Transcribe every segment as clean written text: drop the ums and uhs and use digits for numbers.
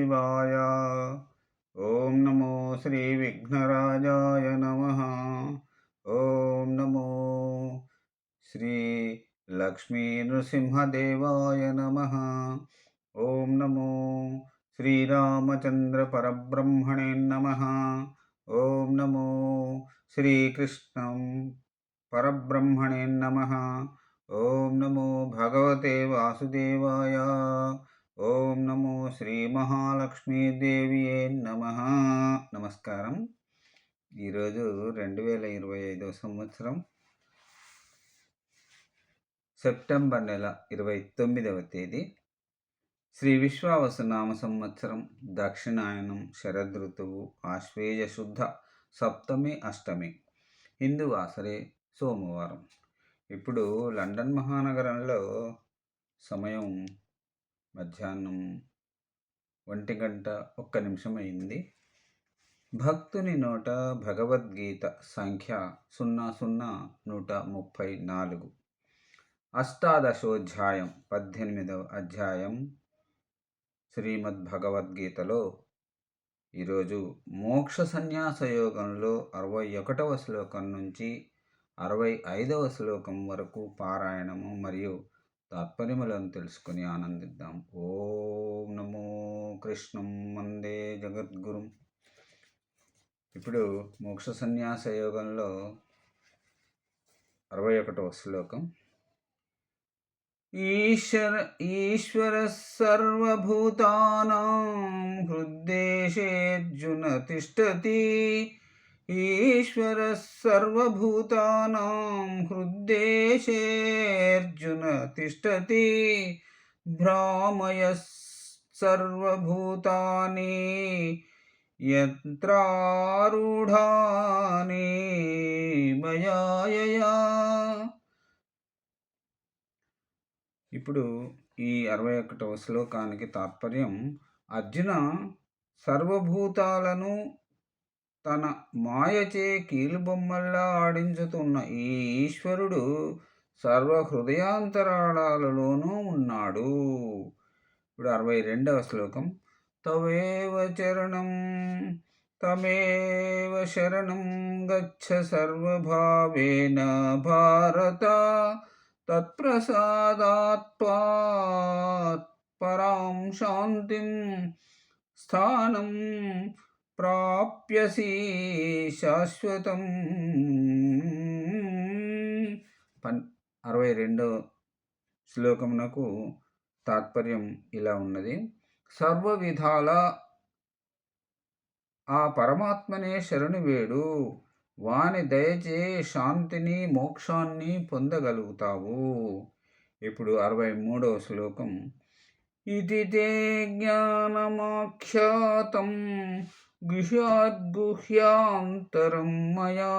शिवाय। ॐ नमो श्रीविघ्नराजाय नमः। ॐ नमो श्रीलक्ष्मीनृसिंहदेवाय नमः। ॐ नमो श्रीरामचन्द्रपरब्रह्मणे नमः। ॐ नमो श्रीकृष्णं परब्रह्मणे नमः। ॐ नमो भगवते वासुदेवाय। ఓం నమో శ్రీ మహాలక్ష్మీదేవియే నమ. నమస్కారం. ఈరోజు 2025 సంవత్సరం సెప్టెంబర్ నెల 29వ తేదీ, శ్రీ విశ్వావసునామ సంవత్సరం, దక్షిణాయనం, శరదృతువు, ఆశ్వేజ శుద్ధ సప్తమి, అష్టమి, హిందూ వాసరే సోమవారం. ఇప్పుడు లండన్ మహానగరంలో సమయం మధ్యాహ్నం 1:01 అయింది. భక్తుని నోట భగవద్గీత సంఖ్య 00134, అష్టాదశోధ్యాయం, 18వ అధ్యాయం శ్రీమద్భగవద్గీతలో ఈరోజు మోక్ష సన్యాస యోగంలో 61వ శ్లోకం నుంచి 65వ శ్లోకం వరకు పారాయణము మరియు తాత్పర్యములను తెలుసుకుని ఆనందిద్దాం. ఓం నమో కృష్ణం వందే జగద్గురుం. ఇప్పుడు మోక్ష సన్యాస యోగంలో 61వ శ్లోకం. ఈశ్వర సర్వభూతానాం హృద్దేశేర్జున తిష్టతి. ఈశ్వర సర్వభూతానాం హృద్దేశేర్జున తిష్టతి. భ్రామయ సర్వభూతాని యంత్రారూఢాని మయాయయా. ఇప్పుడు ఈ 61వ శ్లోకానికి తాత్పర్యం: అర్జున, సర్వభూతాలను తన మాయచే కీలుబొమ్మల్లా ఆడించుతున్న ఈ ఈశ్వరుడు సర్వ హృదయాంతరాళాలలోనూ ఉన్నాడు. ఇప్పుడు 62వ శ్లోకం. తమేవ శరణం గచ్చ సర్వభావేన భారత. తత్ప్రసాదాత్ పరాం శాంతిం స్థానం ప్రాప్యసి శాశ్వతం. 62వ శ్లోకమునకు తాత్పర్యం ఇలా ఉన్నది: సర్వ విధాల ఆ పరమాత్మనే శరణు వేడు, వాని దయచే శాంతిని మోక్షాన్ని పొందగలుగుతావు. ఇప్పుడు 63వ శ్లోకం. ఇది తే జ్ఞానమాఖ్యాతం గుహ్యాద్గుహ్యాంతరం మయా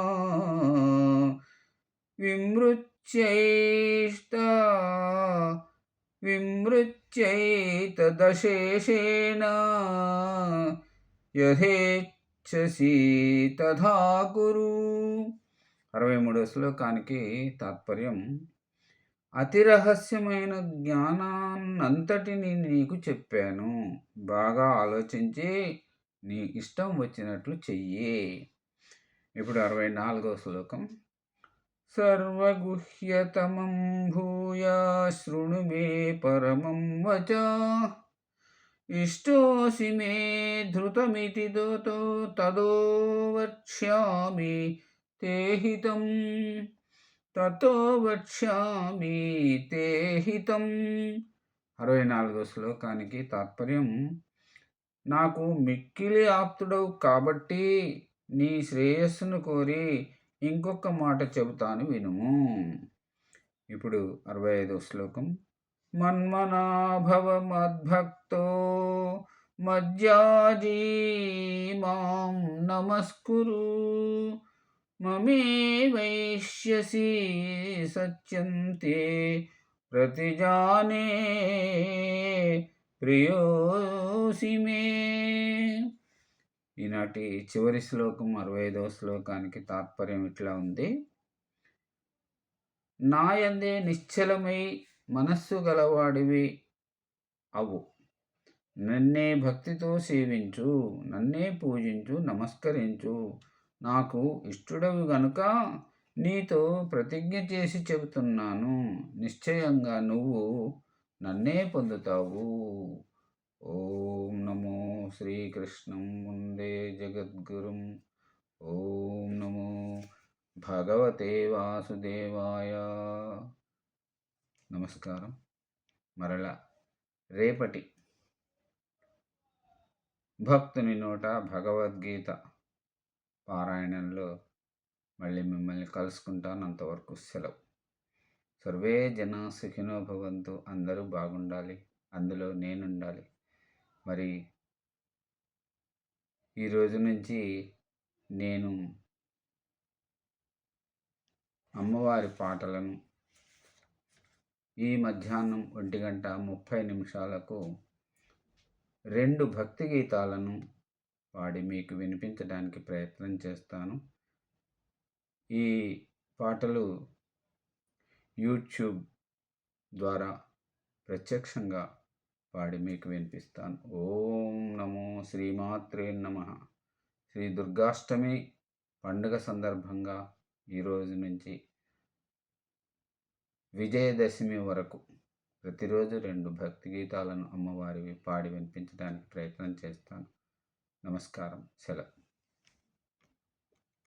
విమృత్యైతదశేషేణ యథేచ్ఛసి తథా కురు. 63వ శ్లోకానికి తాత్పర్యం: అతి రహస్యమైన జ్ఞానాన్నంతటిని నీకు చెప్పాను, బాగా ఆలోచించి నీ ఇష్టం వచ్చినట్లు చెయ్యి. ఇప్పుడు 64వ శ్లోకం. సర్వగుహ్యతమం భూయా శృణు మే పరమం వచ. ఇష్టోసి మే ధృతమితి తదో వక్ష్యామి తే హితం. తతో వక్ష్యామి తే హితం. 64వ శ్లోకానికి తాత్పర్యం: నాకు మిక్కిలి ఆప్తుడవు కాబట్టి నీ శ్రేయస్సును కోరి ఇంకొక మాట చెబుతాను వినుము. ఇప్పుడు 65వ శ్లోకం. మన్మనాభవ మద్భక్తో మజ్జాజీ మాం నమస్కురు. మమే వైష్యసి సత్యం తే ప్రతిజానే ప్రియోసి మే. ఈనాటి చివరి శ్లోకం 65వ శ్లోకానికి తాత్పర్యం ఇట్లా ఉంది: నాయందే నిశ్చలమై మనస్సు గలవాడివి అవు, నన్నే భక్తితో సేవించు, నన్నే పూజించు, నమస్కరించు. నాకు ఇష్టుడవు గనుక నీతో ప్రతిజ్ఞ చేసి చెబుతున్నాను. నిశ్చయంగా నువ్వు నన్నే పొందుతావు. ఓం నమో శ్రీకృష్ణం వందే జగద్గురుం. ఓం నమో భగవతే వాసుదేవాయ. నమస్కారం. మరలా రేపటి భక్తుని నోట భగవద్గీత పారాయణంలో మళ్ళీ మిమ్మల్ని కలుసుకుంటాను. అంతవరకు సెలవు. సర్వే జనా సుఖినో భవంతు. అందరూ బాగుండాలి, అందులో నేనుండాలి. మరి ఈరోజు నుంచి నేను అమ్మవారి పాటలను ఈ మధ్యాహ్నం 1:30 2 భక్తి గీతాలను పాడి మీకు వినిపించడానికి ప్రయత్నం చేస్తాను. ఈ పాటలు యూట్యూబ్ ద్వారా ప్రత్యక్షంగా పాడి మీకు వినిపిస్తాను. ఓం నమో శ్రీమాత్రే నమః. శ్రీ దుర్గాష్టమి పండుగ సందర్భంగా ఈరోజు నుంచి విజయదశమి వరకు ప్రతిరోజు 2 భక్తి గీతాలను అమ్మవారివి పాడి వినిపించడానికి ప్రయత్నం చేస్తాను. నమస్కారం. సెలవు.